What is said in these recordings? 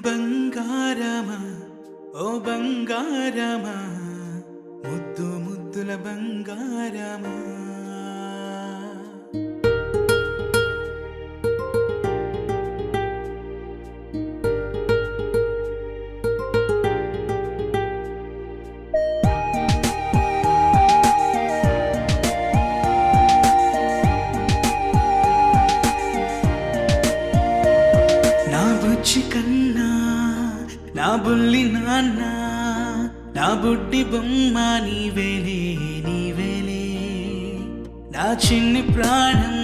బంగారమా ఓ బంగారమా ముద్దు ముద్దుల బంగారమా నా బుజ్జి కన్నా నా బుల్లి నాన్న నా బుడ్డి బొమ్మ నీవేలే నీవేలే నా చిన్ని ప్రాణం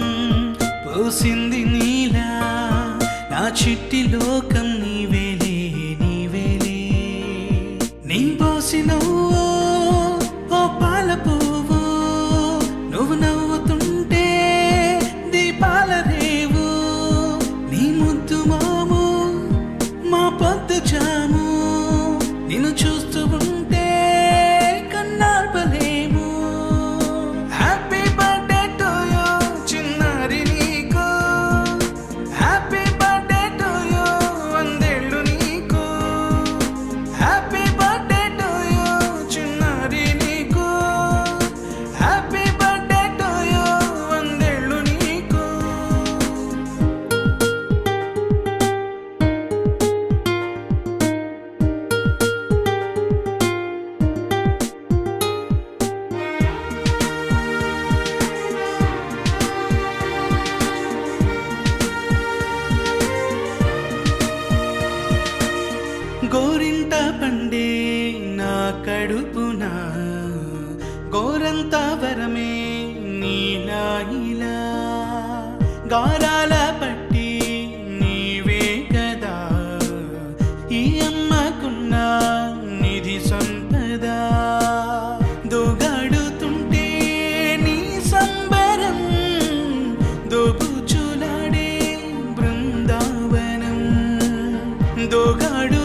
పోసింది నీలా నా చిట్టి లోకం నీవేలే నీవేలే నీ పోసినవో ఓ పాల పువ్వు నువ్వు నవ్వుతుంటే దీపాల రేవు నీ ముద్దు మాము మా పొద్దు జాము నిన్ను చూస్తూ ఉంటే కన్నార్పలేము. హ్యాపీ బర్త్డే టు యూ చిన్నారి నీకు, హ్యాపీ బర్త్డే టు యూ వందేళ్ళు నీకు, హ్యాపీ బర్త్డే టు యూ చిన్నారి నీకు, హ్యాపీ బర్త్డే టు యూ వందేళ్ళు నీకు. గోరింట పండే నా కడుపున గోరంత వరమే నీలా ఇలా గారాల పట్టి నీవే కదా ఈ అమ్మకున్న నిధి సంపద దోగాడుతుంటే నీ సంబరం దోబుచులాడే బృందావనం దోగాడు